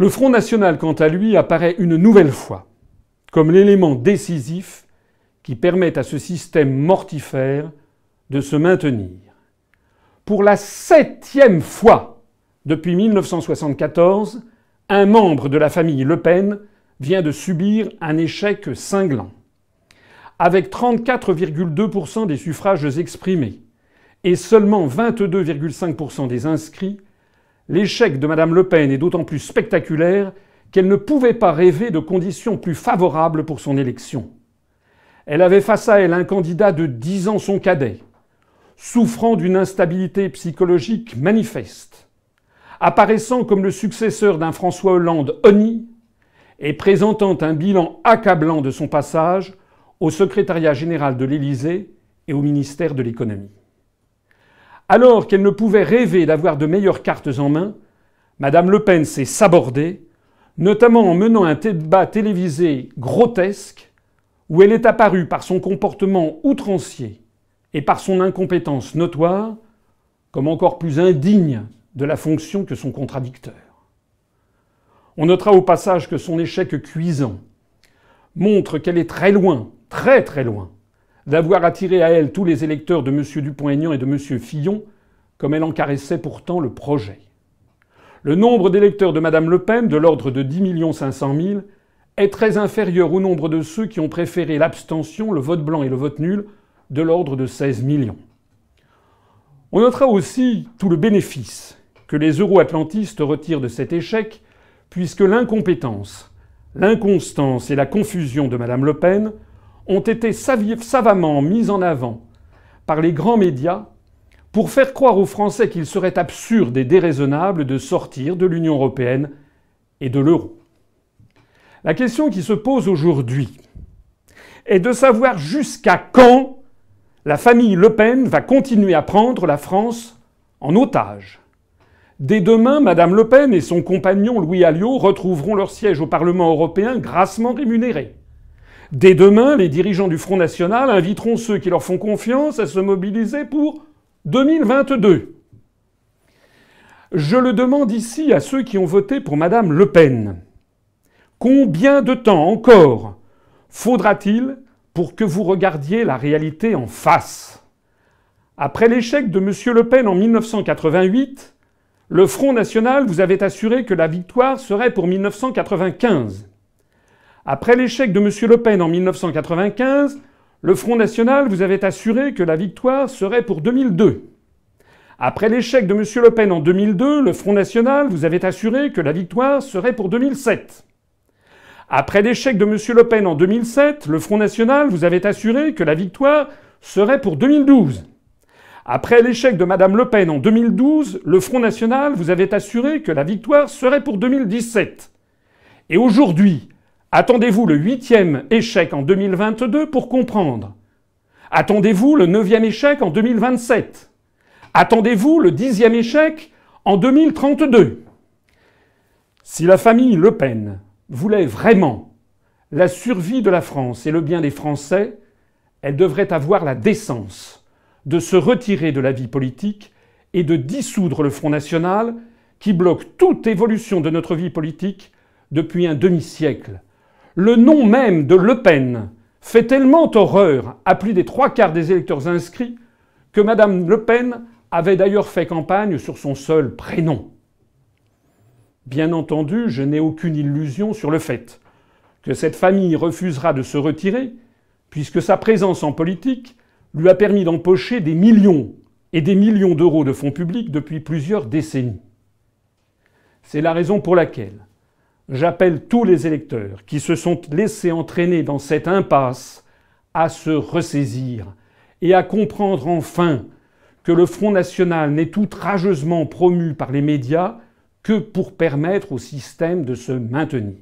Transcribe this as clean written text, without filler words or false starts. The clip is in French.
Le Front National, quant à lui, apparaît une nouvelle fois comme l'élément décisif qui permet à ce système mortifère de se maintenir. Pour la 7e fois depuis 1974, un membre de la famille Le Pen vient de subir un échec cinglant. Avec 34,2% des suffrages exprimés et seulement 22,5% des inscrits, l'échec de Mme Le Pen est d'autant plus spectaculaire qu'elle ne pouvait pas rêver de conditions plus favorables pour son élection. Elle avait face à elle un candidat de 10 ans son cadet, souffrant d'une instabilité psychologique manifeste, apparaissant comme le successeur d'un François Hollande honni et présentant un bilan accablant de son passage au secrétariat général de l'Élysée et au ministère de l'économie. Alors qu'elle ne pouvait rêver d'avoir de meilleures cartes en main, Mme Le Pen s'est sabordée, notamment en menant un débat télévisé grotesque où elle est apparue par son comportement outrancier et par son incompétence notoire comme encore plus indigne de la fonction que son contradicteur. On notera au passage que son échec cuisant montre qu'elle est très loin, très très loin, d'avoir attiré à elle tous les électeurs de M. Dupont-Aignan et de M. Fillon, comme elle en caressait pourtant le projet. Le nombre d'électeurs de Mme Le Pen, de l'ordre de 10 500 000, est très inférieur au nombre de ceux qui ont préféré l'abstention, le vote blanc et le vote nul, de l'ordre de 16 millions. On notera aussi tout le bénéfice que les euro-atlantistes retirent de cet échec, puisque l'incompétence, l'inconstance et la confusion de Mme Le Pen ont été savamment mises en avant par les grands médias pour faire croire aux Français qu'il serait absurde et déraisonnable de sortir de l'Union européenne et de l'euro. La question qui se pose aujourd'hui est de savoir jusqu'à quand la famille Le Pen va continuer à prendre la France en otage. Dès demain, Mme Le Pen et son compagnon Louis Alliot retrouveront leur siège au Parlement européen grassement rémunérés. Dès demain, les dirigeants du Front National inviteront ceux qui leur font confiance à se mobiliser pour 2022. Je le demande ici à ceux qui ont voté pour Mme Le Pen. Combien de temps encore faudra-t-il pour que vous regardiez la réalité en face? Après l'échec de M. Le Pen en 1988, le Front National vous avait assuré que la victoire serait pour 1995. Après l'échec de M. Le Pen en 1995, le Front National vous avait assuré que la victoire serait pour 2002. Après l'échec de M. Le Pen en 2002, le Front National vous avait assuré que la victoire serait pour 2007. Après l'échec de M. Le Pen en 2007, le Front National vous avait assuré que la victoire serait pour 2012. Après l'échec de Mme Le Pen en 2012, le Front National vous avait assuré que la victoire serait pour 2017. Et aujourd'hui, attendez-vous le 8e échec en 2022 pour comprendre. Attendez-vous le 9e échec en 2027. Attendez-vous le 10e échec en 2032. Si la famille Le Pen voulait vraiment la survie de la France et le bien des Français, elle devrait avoir la décence de se retirer de la vie politique et de dissoudre le Front National qui bloque toute évolution de notre vie politique depuis un demi-siècle. Le nom même de Le Pen fait tellement horreur à plus des 3/4 des électeurs inscrits que Mme Le Pen avait d'ailleurs fait campagne sur son seul prénom. Bien entendu, je n'ai aucune illusion sur le fait que cette famille refusera de se retirer, puisque sa présence en politique lui a permis d'empocher des millions et des millions d'euros de fonds publics depuis plusieurs décennies. C'est la raison pour laquelle j'appelle tous les électeurs qui se sont laissés entraîner dans cette impasse à se ressaisir et à comprendre enfin que le Front National n'est outrageusement promu par les médias que pour permettre au système de se maintenir.